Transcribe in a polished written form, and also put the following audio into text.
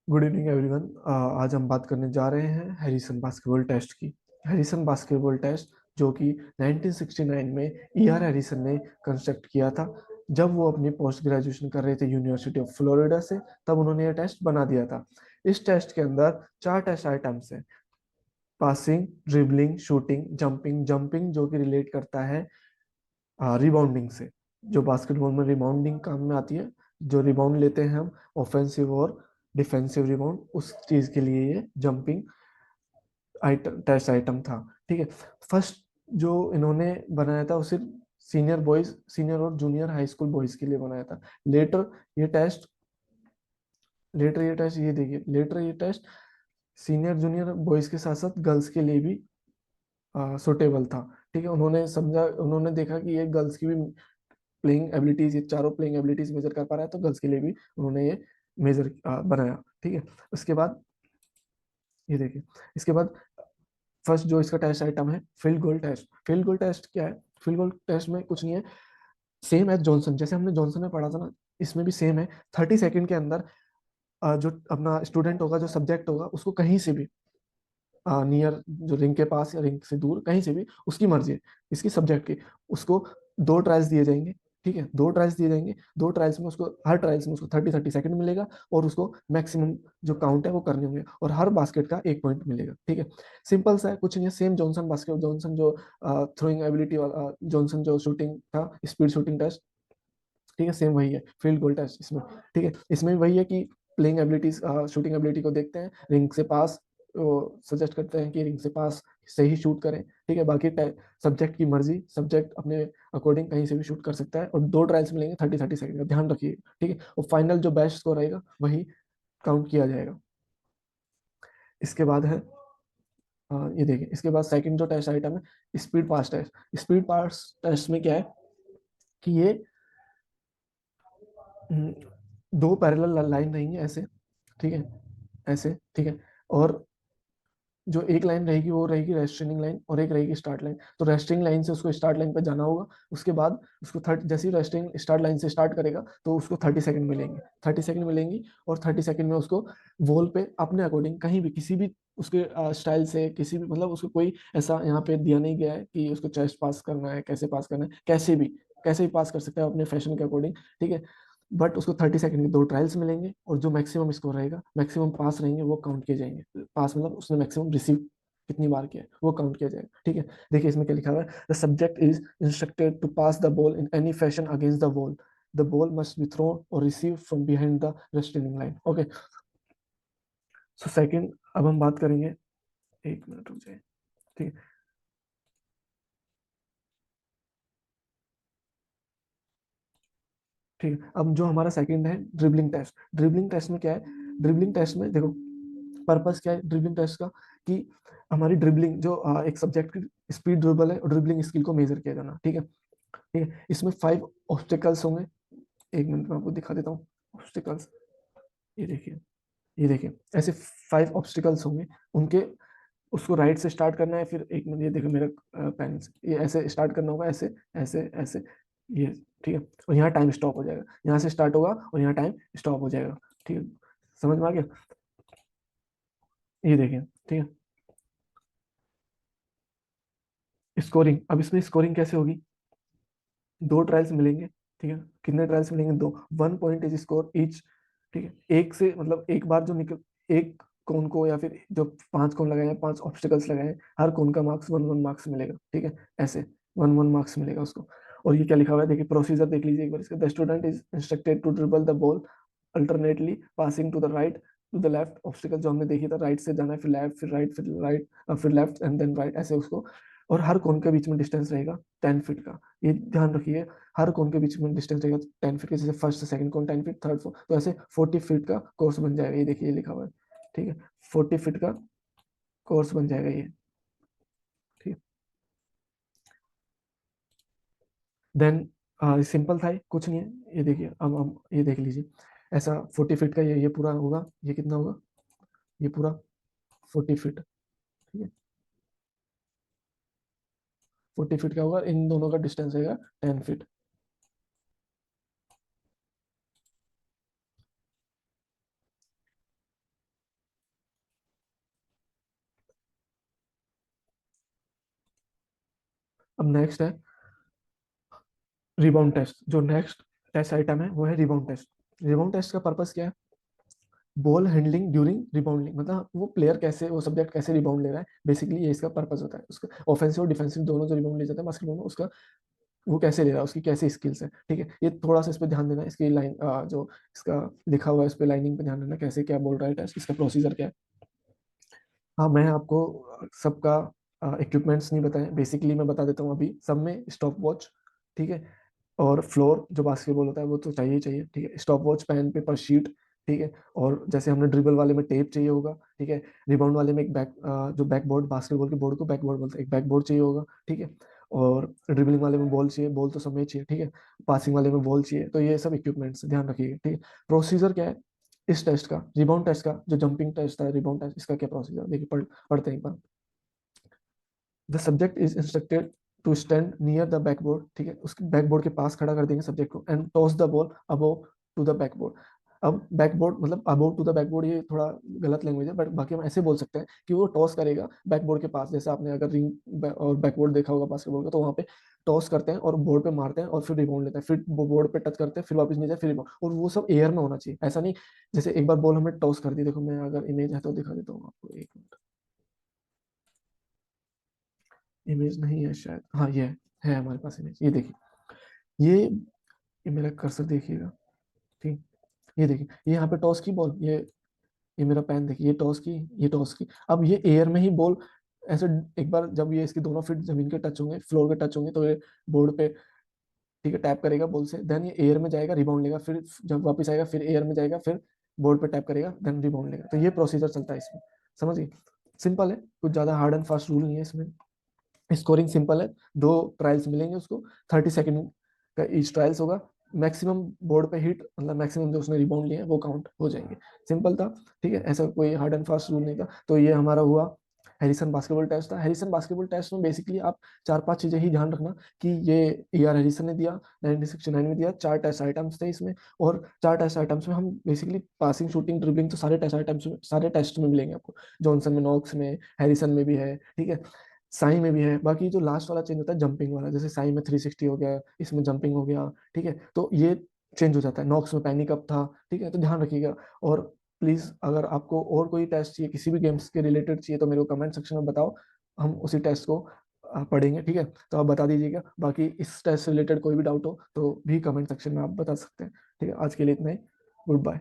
Good evening everyone. आज हम बात करने जा रहे हैं हैरिसन बास्केटबॉल टेस्ट की। हैरिसन बास्केटबॉल टेस्ट जो कि 1969 में ईआर हैरिसन ने कंस्ट्रक्ट किया था। जब वो अपनी पोस्ट ग्रेजुएशन कर रहे थे यूनिवर्सिटी ऑफ फ्लोरिडा से, तब उन्होंने ये टेस्ट बना दिया था। इस टेस्ट के अंदर चार टेस्ट आइटम्स हैं: passing, dribbling, shooting, jumping. Jumping जो कि रिलेट करता है रिबाउंडिंग से, जो बास्केटबॉल में रिबाउंडिंग काम में आती है। जो रिबाउंड लेते हैं हम, ऑफेंसिव और डिफेंसिव रिबाउंड, उस चीज के लिए ये जंपिंग आइटम टेस्ट आइटम था। ठीक है। फर्स्ट जो इन्होंने बनाया था वो सिर्फ सीनियर बॉयज, सीनियर और जूनियर हाई स्कूल बॉयज के लिए बनाया था। लेटर ये टेस्ट ये देखिए, लेटर ये टेस्ट सीनियर जूनियर बॉयज के साथ साथ गर्ल्स के लिए भी सुटेबल था। ठीक है। उन्होंने समझा, उन्होंने देखा कि ये गर्ल्स की भी प्लेइंग एबिलिटीज, ये चारों प्लेइंग एबिलिटीज मेजर कर पा रहा है, तो गर्ल्स के लिए भी उन्होंने ये मेजर बनाया। ठीक है। उसके बाद ये देखिए, इसके बाद फर्स्ट जो इसका टेस्ट आइटम है, field goal test. Field goal test क्या है? फील्ड गोल टेस्ट में कुछ नहीं है, सेम एज जॉनसन, जैसे हमने जॉनसन में पढ़ा था ना, इसमें भी सेम है। 30 सेकंड के अंदर जो अपना स्टूडेंट होगा, जो सब्जेक्ट होगा, उसको कहीं से भी नियर, जो रिंग के पास या रिंग से दूर, कहीं से भी, उसकी मर्जी है, इसकी सब्जेक्ट की, उसको दो ट्रायल्स दिए जाएंगे। ठीक है, दो ट्रायल्स दिए जाएंगे। दो ट्रायल्स में उसको, हर ट्रायल्स में उसको 30-30 सेकंड मिलेगा, और उसको मैक्सिमम जो काउंट है वो करने होंगे, और हर बास्केट का 1 पॉइंट मिलेगा। ठीक है। सिंपल सा है, कुछ नहीं है, सेम जॉनसन बास्केट, जॉनसन जो थ्रोइंग एबिलिटी वाला, जॉनसन जो शूटिंग था, स्पीड शूटिंग टेस्ट। ठीक है, सेम वही है फील्ड गोल टेस्ट इसमें। ठीक है, इसमें वही है कि प्लेइंग एबिलिटीज, शूटिंग एबिलिटी को देखते हैं, रिंग से पास सजेस्ट करते हैं कि रिंग से पास से ही शूट करें। ठीक है, बाकी सब्जेक्ट की मर्जी, सब्जेक्ट अपने अकॉर्डिंग कहीं से भी शूट कर सकता है, और दो ट्रायल्स मिलेंगे 30-30 सेकंड का, ध्यान रखिए। ठीक है, और फाइनल जो बेस्ट स्कोर रहेगा वही काउंट किया जाएगा। इसके बाद है, ये देखिए, इसके बाद सेकंड जो टेस्ट आइटम है, स्पीड पास टेस्ट। स्पीड पास टेस्ट में क्या है कि ये हम्म, दो पैरेलल लाइन रहेंगी ऐसे। ठीक है, ऐसे। ठीक है, और जो एक लाइन रहेगी वो रहेगी रेस्ट्रिंग लाइन, और एक रहेगी स्टार्ट लाइन। तो रेस्ट्रिंग लाइन से उसको स्टार्ट लाइन पर जाना होगा। उसके बाद उसको जैसे ही रेस्ट्रिंग स्टार्ट लाइन से स्टार्ट करेगा, तो उसको 30 सेकंड मिलेंगे, 30 सेकंड मिलेंगी। और 30 सेकंड में उसको वॉल पे अपने अकॉर्डिंग कहीं भी, किसी भी उसके स्टाइल से, किसी भी, मतलब उसको कोई ऐसा यहाँ पे दिया नहीं गया है कि उसको चेस्ट पास करना है, कैसे पास करना है, कैसे भी पास कर सकता है अपने फैशन के अकॉर्डिंग। ठीक है, बट उसको 30 सेकंड के दो ट्रायल्स मिलेंगे, और जो मैक्सिमम स्कोर रहेगा, मैक्सिमम पास रहेंगे, वो काउंट किए जाएंगे। पास मतलब उसने मैक्सिमम रिसीव कितनी बार किया है, वो काउंट किया जाएगा। ठीक है, देखिए इसमें क्या लिखा हुआ है: the subject is instructed to pass the ball in any fashion against the wall. The ball must be thrown और receive from behind the resting line. Okay, so second, अब हम बात करेंगे, एक मिनट रुक जाए। ठीक है, ठीक है, अब जो हमारा सेकंड है, ड्रिबलिंग टेस्ट। ड्रिबलिंग टेस्ट में क्या है? ड्रिबलिंग टेस्ट में देखो, पर्पस क्या है ड्रिबलिंग टेस्ट का, कि हमारी ड्रिबलिंग जो एक सब्जेक्ट की स्पीड ड्रिबल है, और ड्रिबलिंग स्किल को मेजर किया जाना। ठीक है। ठीक है, इसमें 5 ऑब्स्टिकल्स होंगे। एक मिनट में आपको दिखा देता हूँ ऑब्स्टिकल्स। ये देखिए, ये देखिए, ऐसे 5 ऑब्स्टिकल्स होंगे। उनके, उसको राइट से स्टार्ट करना है, फिर एक मिनट, ये देखो मेरा पेन, ये ऐसे स्टार्ट करना होगा, ऐसे ऐसे ऐसे, ये। ठीक है, और यहाँ टाइम स्टॉप हो जाएगा, यहाँ से स्टार्ट होगा और यहाँ टाइम स्टॉप हो जाएगा। ठीक है, समझ में आ गया? ये देखिए। ठीक है, स्कोरिंग, अब इसमें स्कोरिंग कैसे होगी? दो ट्रायल्स मिलेंगे। ठीक है, कितने ट्रायल्स मिलेंगे? दो। 1 पॉइंट इज स्कोर ईच। ठीक है, एक से मतलब एक बार जो निकल, एक कोन को, या फिर जो 5 कोन लगाए हैं, 5 ऑब्स्टिकल्स लगाए हैं, हर कोन का मार्क्स 1-1 मार्क्स मिलेगा। ठीक है, ऐसे 1-1 मार्क्स मिलेगा उसको। और ये क्या लिखा हुआ है, देखिए प्रोसीजर देख लीजिए एक बार इसका: the student is instructed to dribble the ball alternately passing to the right, to the left obstacle, जो हमने देखी था, राइट से जाना है, फिर लेफ्ट, फिर राइट, फिर राइट, फिर लेफ्ट एंड देन राइट, ऐसे उसको। और हर कोन के बीच में डिस्टेंस रहेगा 10 फीट का। ये ध्यान रखिए, हर कोन के बीच में डिस्टेंस रहेगा 10 फीट का, जैसे फर्स्ट सेकंड कोन 10 फीट, थर्ड फोर्थ, तो ऐसे 40 फीट का कोर्स बन जाएगा। ये देखिए, ये लिखा हुआ है। ठीक है, 40 फीट का कोर्स बन जाएगा ये। ठीक है, देन सिंपल था ये, कुछ नहीं है। ये देखिए, अब हम ये देख लीजिए, ऐसा 40 फीट का ये पूरा होगा। ये कितना होगा? ये पूरा 40 फीट। ठीक है, 40 फीट का होगा, इन दोनों का डिस्टेंस रहेगा 10 फीट। अब नेक्स्ट है रिबाउंड टेस्ट। जो नेक्स्ट टेस्ट आइटम है वो है रिबाउंड टेस्ट। रिबाउंड टेस्ट का पर्पस क्या है? बॉल हैंडलिंग ड्यूरिंग रिबाउंडिंग, मतलब वो प्लेयर कैसे, वो सब्जेक्ट कैसे रिबाउंड ले रहा है, बेसिकली ये इसका पर्पस होता है। उसका ऑफेंसिव और डिफेंसिव दोनों जो रिबाउंड ले जाता है बास्केटबॉल में, उसका वो कैसे ले रहा है, उसकी कैसे स्किल्स है, ठीक है। ये थोड़ा सा इस पे ध्यान देना, इसकी लाइन जो इसका लिखा हुआ है इस पे लाइनिंग पे ध्यान देना, कैसे क्या बोल रहा है टेस्ट, इसका प्रोसीजर क्या है। हाँ, मैं आपको सबका इक्विपमेंट्स नहीं बताए, बेसिकली मैं बता देता हूँ अभी। सब में स्टॉप वॉच, ठीक है, और फ्लोर जो बास्केटबॉल होता है वो तो चाहिए ही चाहिए, ठीक है। Stop watch, pen, paper, sheet, ठीक है। और जैसे हमने ड्रिबल वाले में टेप चाहिए होगा, ठीक है। रिबाउंड वाले में एक बैक जो बैकबोर्ड, बास्केटबॉल के बोर्ड को बैकबोर्ड बोलते हैं, एक बैकबोर्ड चाहिए होगा, ठीक है। और ड्रिबलिंग वाले में बॉल चाहिए, बॉल तो सब में चाहिए, ठीक है। पासिंग वाले में बॉल चाहिए। तो ये सब इक्विपमेंट्स ध्यान रखिएगा, ठीक है। प्रोसीजर क्या है इस टेस्ट का, रिबाउंड टेस्ट का, जो जंपिंग टेस्ट है रिबाउंड टेस्ट, इसका क्या प्रोसीजर देखिए, पढ़ते हैं एक बार। The subject is instructed to stand near the backboard, ठीक है, उसके बैकबोर्ड के पास खड़ा कर देंगे सब्जेक्ट को, and toss the ball above to the backboard. अब बैकबोर्ड मतलब अबव टू द बैकबोर्ड, ये थोड़ा गलत लैंग्वेज है, बट बाकी हम ऐसे बोल सकते हैं कि वो टॉस करेगा बैकबोर्ड के पास। जैसे आपने अगर रिंग और बैकबोर्ड देखा होगा बास्केटबॉल का, तो वहाँ पे टॉस करते हैं और बोर्ड पे मारते हैं और फिर रिबाउंड लेते हैं, फिर वो बोर्ड पे टच करते हैं, फिर वापस नीचे, फिर रिबाउंड, और वो सब एयर में होना चाहिए, ऐसा नहीं जैसे एक बार बॉल हमने टॉस कर दी। देखो मैं अगर इमेज है तो दिखा देता हूँ आपको, एक मिनट। इमेज नहीं है शायद, हाँ ये है हमारे पास इमेज, ये देखिए। ये मेरा कर्सर देखिएगा, ठीक। ये देखिए, ये यहाँ पे टॉस की बॉल, ये मेरा पैन देखिए, ये टॉस की, ये टॉस की। अब ये एयर में ही बॉल ऐसे, एक बार जब ये इसके दोनों फिट जमीन के टच होंगे, फ्लोर के टच होंगे, तो ये बोर्ड पे, ठीक है, टैप करेगा बॉल से, देन ये एयर में जाएगा, रिबाउंड लेगा, फिर जब वापस आएगा फिर एयर में जाएगा, फिर बोर्ड पे टैप करेगा, देन रिबाउंड लेगा। तो ये प्रोसीजर चलता है इसमें, समझिए। सिंपल है, कुछ ज्यादा हार्ड एंड फास्ट रूल नहीं है इसमें। स्कोरिंग सिंपल है, दो ट्रायल्स मिलेंगे उसको, 30 सेकंड का ईच ट्रायल्स होगा। मैक्सिमम बोर्ड पे हिट, मतलब मैक्सिमम जो उसने रिबाउंड लिए हैं वो काउंट हो जाएंगे। सिंपल था, ठीक है, ऐसा कोई हार्ड एंड फास्ट रूल नहीं था। तो ये हमारा हुआ हैरिसन बास्केटबॉल टेस्ट था। हैरिसन बास्केटबॉल टेस्ट में बेसिकली आप चार पांच चीजें ही ध्यान रखना कि ये AR हैरिसन ने दिया, 1969 में दिया। चार टेस्ट आइटम्स थे इसमें, और चार टेस्ट आइटम्स में हम बेसिकली पासिंग, शूटिंग, ड्रिबलिंग, तो सारे टेस्ट आइटम्स में, सारे टेस्ट में मिलेंगे आपको। जॉनसन में, नॉक्स में, हैरिसन में भी है, ठीक है, साई में भी है। बाकी जो लास्ट वाला चेंज होता है जंपिंग वाला, जैसे साई में 360 हो गया, इसमें जंपिंग हो गया, ठीक है। तो ये चेंज हो जाता है। नॉक्स में पैनिक अप था, ठीक है, तो ध्यान रखिएगा। और प्लीज अगर आपको और कोई टेस्ट चाहिए, किसी भी गेम्स के रिलेटेड चाहिए, तो मेरे को कमेंट सेक्शन में बताओ, हम उसी टेस्ट को पढ़ेंगे, ठीक है। तो आप बता दीजिएगा, बाकी इस टेस्ट से रिलेटेड कोई भी डाउट हो तो भी कमेंट सेक्शन में आप बता सकते हैं, ठीक है। आज के लिए इतना ही, गुड बाय।